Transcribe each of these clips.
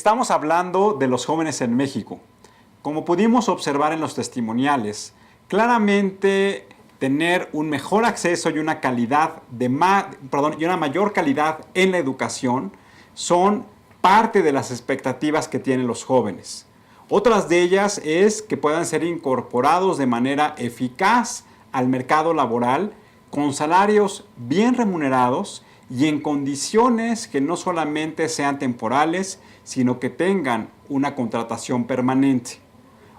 Estamos hablando de los jóvenes en México. Como pudimos observar en los testimoniales, claramente tener un mejor acceso y una mayor calidad en la educación son parte de las expectativas que tienen los jóvenes. Otras de ellas es que puedan ser incorporados de manera eficaz al mercado laboral con salarios bien remunerados y en condiciones que no solamente sean temporales, sino que tengan una contratación permanente.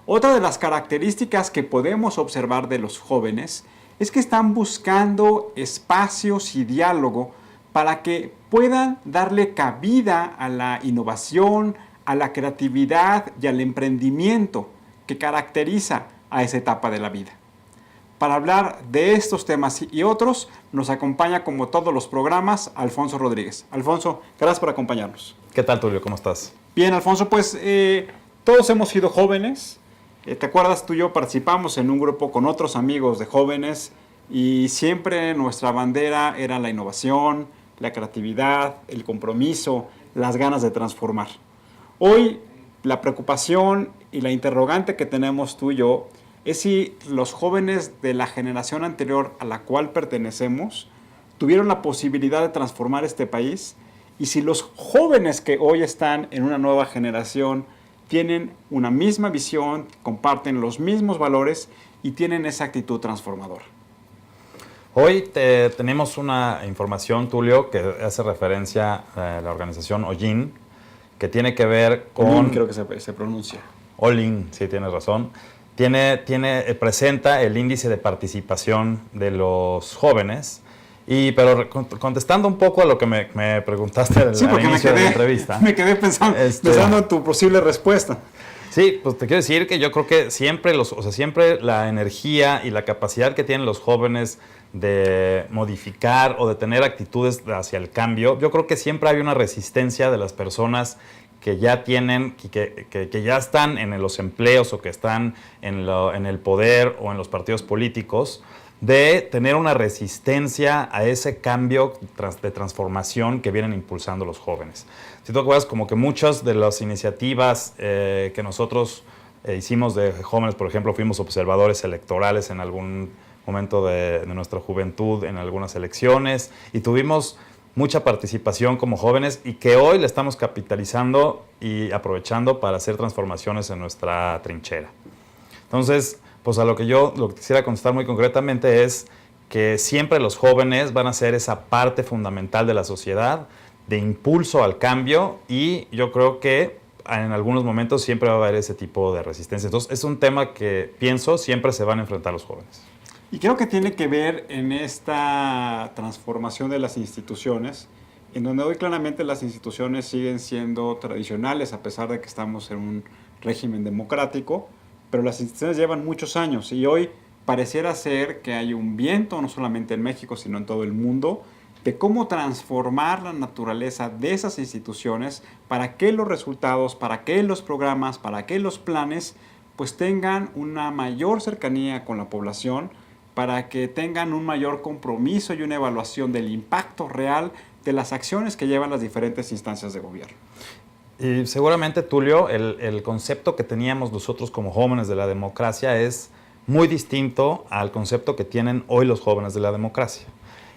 Otra de las características que podemos observar de los jóvenes es que están buscando espacios y diálogo para que puedan darle cabida a la innovación, a la creatividad y al emprendimiento que caracteriza a esa etapa de la vida. Para hablar de estos temas y otros, nos acompaña como todos los programas Alfonso Rodríguez. Alfonso, gracias por acompañarnos. ¿Qué tal, Tulio? ¿Cómo estás? Bien, Alfonso, pues todos hemos sido jóvenes. ¿Te acuerdas? Tú y yo participamos en un grupo con otros amigos de jóvenes y siempre nuestra bandera era la innovación, la creatividad, el compromiso, las ganas de transformar. Hoy la preocupación y la interrogante que tenemos tú y yo es si los jóvenes de la generación anterior a la cual pertenecemos tuvieron la posibilidad de transformar este país y si los jóvenes que hoy están en una nueva generación tienen una misma visión, comparten los mismos valores y tienen esa actitud transformadora. Hoy tenemos una información, Tulio, que hace referencia a la organización OIN, que tiene que ver con... OIN creo que se pronuncia. OIN, sí, tienes razón. Presenta el índice de participación de los jóvenes. Pero contestando un poco a lo que me preguntaste al inicio de la entrevista. Me quedé pensando en tu posible respuesta. Sí, pues te quiero decir que yo creo que siempre la energía y la capacidad que tienen los jóvenes de modificar o de tener actitudes hacia el cambio, yo creo que siempre hay una resistencia de las personas que ya tienen, que ya están en los empleos o que están en el poder o en los partidos políticos, de tener una resistencia a ese cambio de transformación que vienen impulsando los jóvenes. Si tú te acuerdas, como que muchas de las iniciativas que nosotros hicimos de jóvenes, por ejemplo, fuimos observadores electorales en algún momento de nuestra juventud, en algunas elecciones, y tuvimos mucha participación como jóvenes y que hoy le estamos capitalizando y aprovechando para hacer transformaciones en nuestra trinchera. Entonces, pues lo que quisiera contestar muy concretamente es que siempre los jóvenes van a ser esa parte fundamental de la sociedad, de impulso al cambio, y yo creo que en algunos momentos siempre va a haber ese tipo de resistencia. Entonces es un tema que pienso siempre se van a enfrentar los jóvenes. Y creo que tiene que ver en esta transformación de las instituciones, en donde hoy claramente las instituciones siguen siendo tradicionales a pesar de que estamos en un régimen democrático, pero las instituciones llevan muchos años y hoy pareciera ser que hay un viento, no solamente en México, sino en todo el mundo, de cómo transformar la naturaleza de esas instituciones para que los resultados, para que los programas, para que los planes, pues tengan una mayor cercanía con la población, para que tengan un mayor compromiso y una evaluación del impacto real de las acciones que llevan las diferentes instancias de gobierno. Y seguramente, Tulio, el concepto que teníamos nosotros como jóvenes de la democracia es muy distinto al concepto que tienen hoy los jóvenes de la democracia.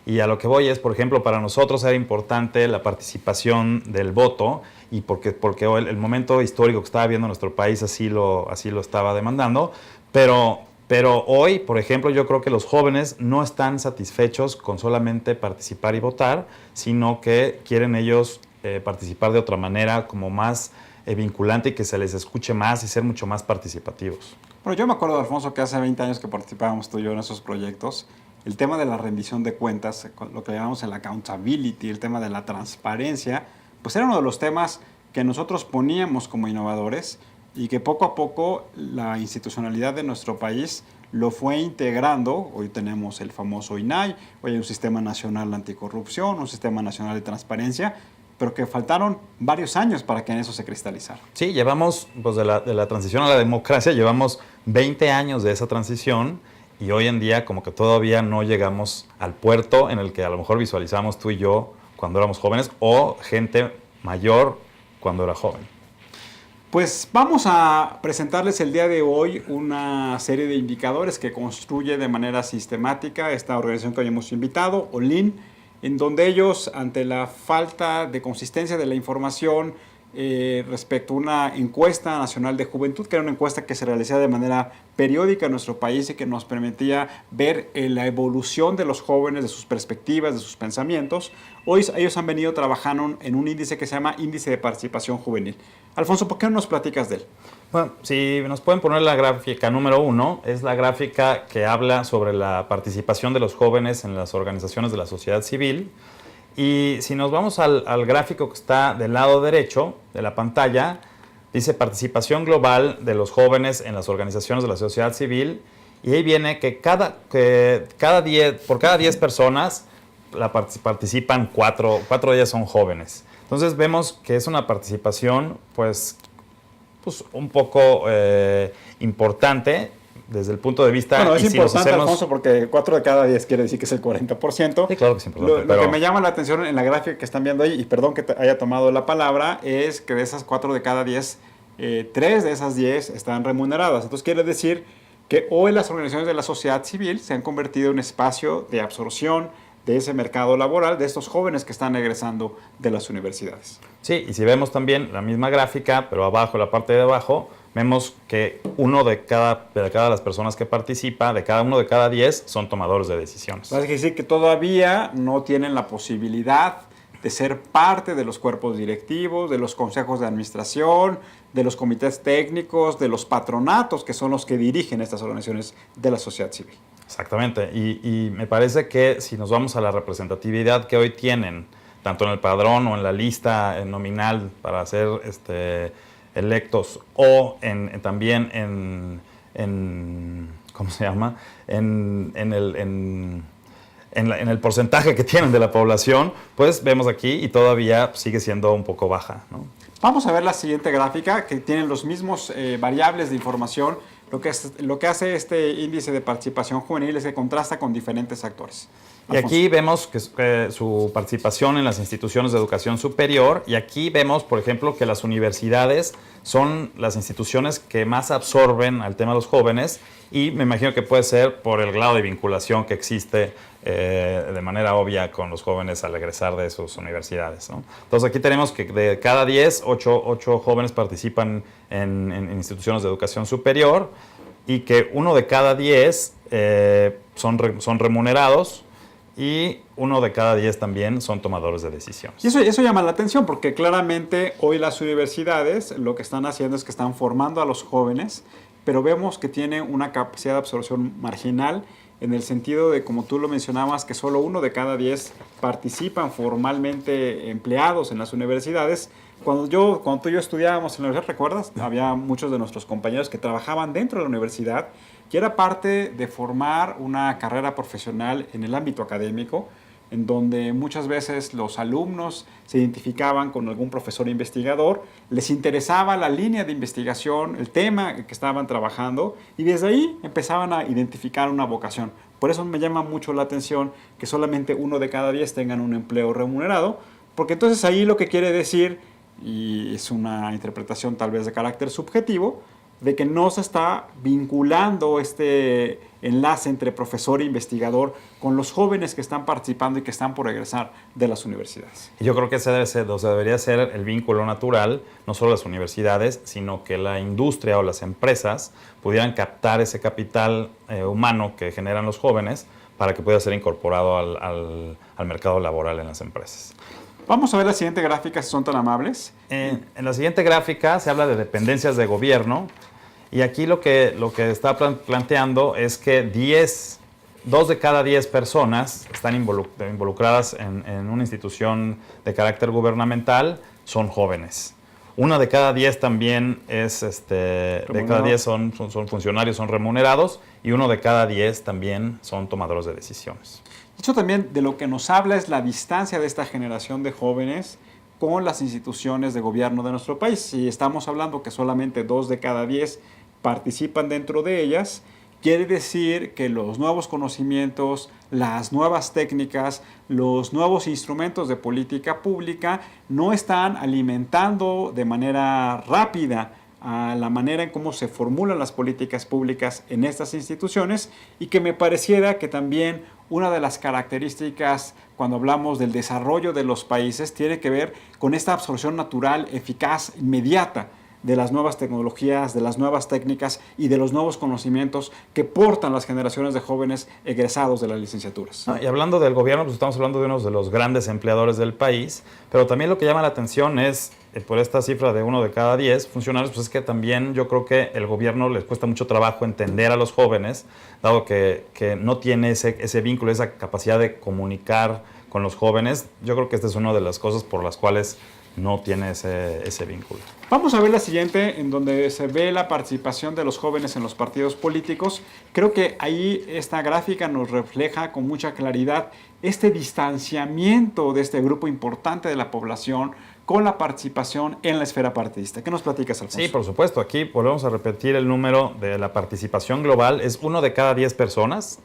Y a lo que voy es, por ejemplo, para nosotros era importante la participación del voto, y porque hoy el momento histórico que estaba viendo nuestro país así lo estaba demandando, pero hoy, por ejemplo, yo creo que los jóvenes no están satisfechos con solamente participar y votar, sino que quieren ellos participar de otra manera, como más vinculante y que se les escuche más y ser mucho más participativos. Bueno, yo me acuerdo, Alfonso, que hace 20 años que participábamos tú y yo en esos proyectos, el tema de la rendición de cuentas, lo que llamamos el accountability, el tema de la transparencia, pues era uno de los temas que nosotros poníamos como innovadores y que poco a poco la institucionalidad de nuestro país lo fue integrando. Hoy tenemos el famoso INAI, hoy hay un Sistema Nacional Anticorrupción, un Sistema Nacional de Transparencia, pero que faltaron varios años para que en eso se cristalizara. Sí, llevamos, pues de la transición a la democracia, llevamos 20 años de esa transición y hoy en día como que todavía no llegamos al puerto en el que a lo mejor visualizamos tú y yo cuando éramos jóvenes o gente mayor cuando era joven. Pues vamos a presentarles el día de hoy una serie de indicadores que construye de manera sistemática esta organización que hoy hemos invitado, OLIN, en donde ellos, ante la falta de consistencia de la información respecto a una encuesta nacional de juventud, que era una encuesta que se realizaba de manera periódica en nuestro país y que nos permitía ver la evolución de los jóvenes, de sus perspectivas, de sus pensamientos, hoy ellos han venido trabajando en un índice que se llama Índice de Participación Juvenil. Alfonso, ¿por qué no nos platicas de él? Bueno, si nos pueden poner la gráfica número 1, es la gráfica que habla sobre la participación de los jóvenes en las organizaciones de la sociedad civil. Y si nos vamos al gráfico que está del lado derecho de la pantalla, dice participación global de los jóvenes en las organizaciones de la sociedad civil. Y ahí viene que por cada 10 personas participan 4 de ellas son jóvenes. Entonces vemos que es una participación pues un poco importante desde el punto de vista... Bueno, es y si importante, hacemos... Alfonso, porque 4 de cada 10 quiere decir que es el 40%. Sí, claro que es importante. Lo que me llama la atención en la gráfica que están viendo ahí, y perdón que haya tomado la palabra, es que de esas 4 de cada 10, 3 de esas 10 están remuneradas. Entonces quiere decir que hoy las organizaciones de la sociedad civil se han convertido en un espacio de absorción de ese mercado laboral, de estos jóvenes que están egresando de las universidades. Sí, y si vemos también la misma gráfica, pero abajo, la parte de abajo, vemos que uno de cada las personas que participa, uno de cada 10, son tomadores de decisiones. Es decir, que todavía no tienen la posibilidad de ser parte de los cuerpos directivos, de los consejos de administración, de los comités técnicos, de los patronatos, que son los que dirigen estas organizaciones de la sociedad civil. Exactamente, y me parece que si nos vamos a la representatividad que hoy tienen, tanto en el padrón o en la lista nominal para ser electos, o también en ¿cómo se llama? En el porcentaje que tienen de la población, pues vemos aquí y todavía sigue siendo un poco baja, ¿no? Vamos a ver la siguiente gráfica, que tienen los mismos variables de información. Lo que hace este índice de participación juvenil es que contrasta con diferentes actores. Y aquí vemos que su participación en las instituciones de educación superior, y aquí vemos, por ejemplo, que las universidades son las instituciones que más absorben al tema de los jóvenes, y me imagino que puede ser por el grado de vinculación que existe de manera obvia con los jóvenes al egresar de sus universidades, ¿no? Entonces aquí tenemos que de cada 10, 8 jóvenes participan en instituciones de educación superior, y que uno de cada 10 son remunerados, y uno de cada 10 también son tomadores de decisiones. Y eso llama la atención, porque claramente hoy las universidades lo que están haciendo es que están formando a los jóvenes, pero vemos que tiene una capacidad de absorción marginal, en el sentido de, como tú lo mencionabas, que solo uno de cada 10 participan formalmente empleados en las universidades. Cuando tú y yo estudiábamos en la universidad, ¿recuerdas? Había muchos de nuestros compañeros que trabajaban dentro de la universidad, y era parte de formar una carrera profesional en el ámbito académico, en donde muchas veces los alumnos se identificaban con algún profesor investigador, les interesaba la línea de investigación, el tema que estaban trabajando, y desde ahí empezaban a identificar una vocación. Por eso me llama mucho la atención que solamente uno de cada 10 tengan un empleo remunerado, porque entonces ahí lo que quiere decir, y es una interpretación tal vez de carácter subjetivo, de que no se está vinculando este enlace entre profesor e investigador con los jóvenes que están participando y que están por egresar de las universidades. Y yo creo que ese debería ser el vínculo natural, no solo las universidades, sino que la industria o las empresas pudieran captar ese capital humano que generan los jóvenes para que pueda ser incorporado al mercado laboral en las empresas. Vamos a ver la siguiente gráfica, si son tan amables. En la siguiente gráfica se habla de dependencias de gobierno, y aquí lo que está planteando es que 2 de cada 10 personas están involucradas en una institución de carácter gubernamental, son jóvenes. 1 de cada 10 también es, de cada 10 son funcionarios, son remunerados, y 1 de cada 10 también son tomadores de decisiones. Esto también de lo que nos habla es la distancia de esta generación de jóvenes con las instituciones de gobierno de nuestro país. Si estamos hablando que solamente 2 de cada 10 participan dentro de ellas, quiere decir que los nuevos conocimientos, las nuevas técnicas, los nuevos instrumentos de política pública no están alimentando de manera rápida a la manera en cómo se formulan las políticas públicas en estas instituciones, y que me pareciera que también una de las características cuando hablamos del desarrollo de los países tiene que ver con esta absorción natural, eficaz, inmediata de las nuevas tecnologías, de las nuevas técnicas y de los nuevos conocimientos que portan las generaciones de jóvenes egresados de las licenciaturas. Y hablando del gobierno, pues estamos hablando de uno de los grandes empleadores del país, pero también lo que llama la atención es, por esta cifra de 1 de cada 10 funcionarios, pues es que también yo creo que el gobierno les cuesta mucho trabajo entender a los jóvenes, dado que no tiene ese vínculo, esa capacidad de comunicar con los jóvenes. Yo creo que esta es una de las cosas por las cuales no tiene ese vínculo. Vamos a ver la siguiente, en donde se ve la participación de los jóvenes en los partidos políticos. Creo que ahí esta gráfica nos refleja con mucha claridad este distanciamiento de este grupo importante de la población con la participación en la esfera partidista. ¿Qué nos platicas, Alfonso? Sí, por supuesto. Aquí volvemos a repetir el número de la participación global. Es 1 de cada 10 personas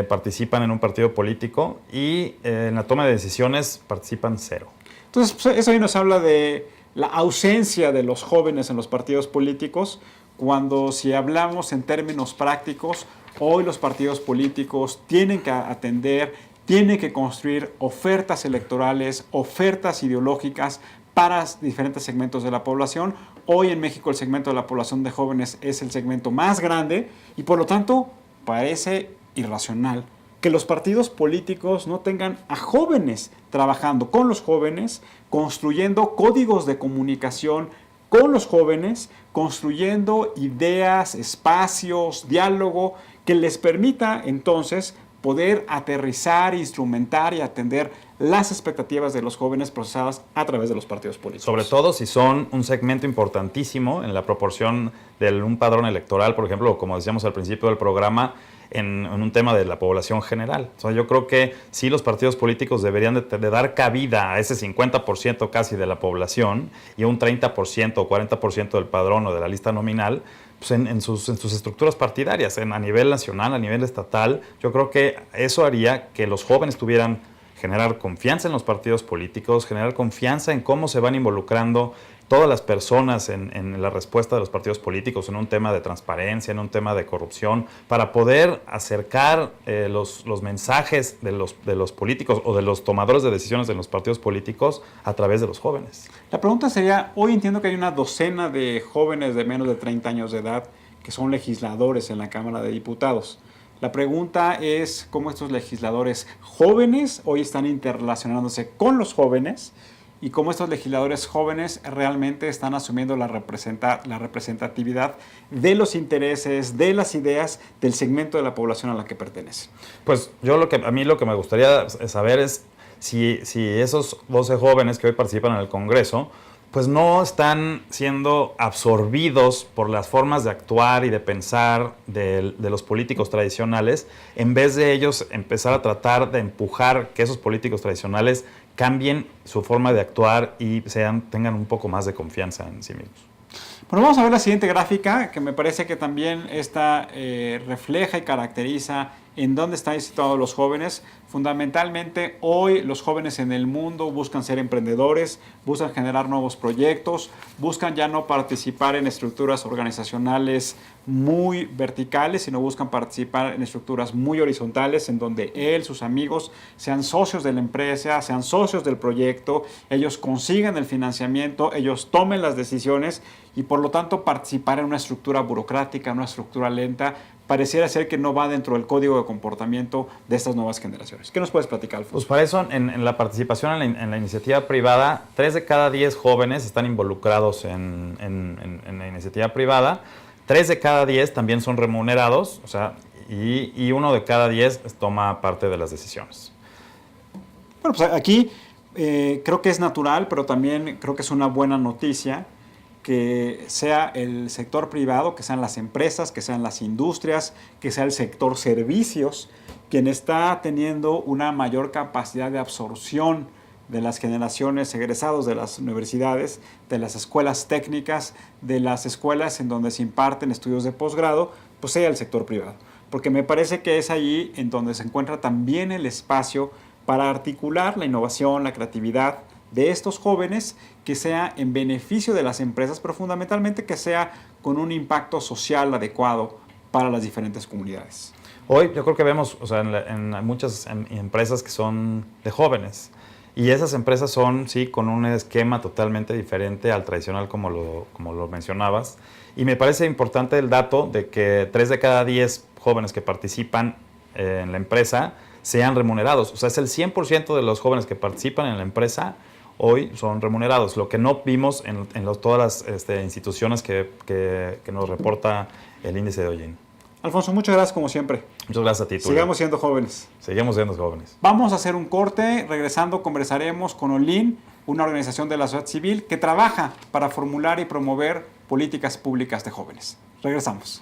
participan en un partido político, y en la toma de decisiones participan 0. Entonces, pues, eso ahí nos habla de la ausencia de los jóvenes en los partidos políticos, cuando, si hablamos en términos prácticos, hoy los partidos políticos tienen que atender, tienen que construir ofertas electorales, ofertas ideológicas para diferentes segmentos de la población. Hoy en México el segmento de la población de jóvenes es el segmento más grande, y por lo tanto parece irracional que los partidos políticos no tengan a jóvenes trabajando con los jóvenes, construyendo códigos de comunicación con los jóvenes, construyendo ideas, espacios, diálogo, que les permita entonces poder aterrizar, instrumentar y atender las expectativas de los jóvenes procesadas a través de los partidos políticos. Sobre todo si son un segmento importantísimo en la proporción de un padrón electoral, por ejemplo, como decíamos al principio del programa, en un tema de la población general. O sea, yo creo que sí, los partidos políticos deberían de dar cabida a ese 50% casi de la población y un 30% o 40% del padrón o de la lista nominal, pues en sus estructuras partidarias, a nivel nacional, a nivel estatal. Yo creo que eso haría que los jóvenes tuvieran generar confianza en los partidos políticos, generar confianza en cómo se van involucrando todas las personas en la respuesta de los partidos políticos, en un tema de transparencia, en un tema de corrupción, para poder acercar los mensajes de los políticos o de los tomadores de decisiones en los partidos políticos a través de los jóvenes. La pregunta sería, hoy entiendo que hay una docena de jóvenes de menos de 30 años de edad que son legisladores en la Cámara de Diputados. La pregunta es cómo estos legisladores jóvenes hoy están interrelacionándose con los jóvenes, y cómo estos legisladores jóvenes realmente están asumiendo la representatividad de los intereses, de las ideas del segmento de la población a la que pertenece. Pues a mí lo que me gustaría saber es si esos 12 jóvenes que hoy participan en el Congreso pues no están siendo absorbidos por las formas de actuar y de pensar de los políticos tradicionales, en vez de ellos empezar a tratar de empujar que esos políticos tradicionales cambien su forma de actuar y tengan un poco más de confianza en sí mismos. Bueno, vamos a ver la siguiente gráfica, que me parece que también esta refleja y caracteriza en dónde están situados los jóvenes. Fundamentalmente, hoy los jóvenes en el mundo buscan ser emprendedores, buscan generar nuevos proyectos, buscan ya no participar en estructuras organizacionales muy verticales, sino buscan participar en estructuras muy horizontales, en donde él, sus amigos, sean socios de la empresa, sean socios del proyecto, ellos consigan el financiamiento, ellos tomen las decisiones, y por lo tanto participar en una estructura burocrática, una estructura lenta, pareciera ser que no va dentro del código de comportamiento de estas nuevas generaciones. ¿Qué nos puedes platicar, Alfonso? Pues para eso, en la participación en la iniciativa privada, 3 de cada 10 jóvenes están involucrados en la iniciativa privada, 3 de cada 10 también son remunerados, o sea, y 1 de cada 10 toma parte de las decisiones. Bueno, pues aquí creo que es natural, pero también creo que es una buena noticia que sea el sector privado, que sean las empresas, que sean las industrias, que sea el sector servicios, quien está teniendo una mayor capacidad de absorción de las generaciones egresados de las universidades, de las escuelas técnicas, de las escuelas en donde se imparten estudios de posgrado, pues sea el sector privado. Porque me parece que es allí en donde se encuentra también el espacio para articular la innovación, la creatividad de estos jóvenes, que sea en beneficio de las empresas, pero fundamentalmente que sea con un impacto social adecuado para las diferentes comunidades. Hoy yo creo que vemos, o sea, en muchas empresas que son de jóvenes, y esas empresas son, sí, con un esquema totalmente diferente al tradicional como lo mencionabas. Y me parece importante el dato de que 3 de cada 10 jóvenes que participan en la empresa sean remunerados. O sea, es el 100% de los jóvenes que participan en la empresa hoy son remunerados. Lo que no vimos en todas las instituciones que nos reporta el índice de Hollín. Alfonso, muchas gracias como siempre. Muchas gracias a ti, Tulio. Sigamos siendo jóvenes. Seguimos siendo jóvenes. Vamos a hacer un corte. Regresando conversaremos con Hollín, una organización de la sociedad civil que trabaja para formular y promover políticas públicas de jóvenes. Regresamos.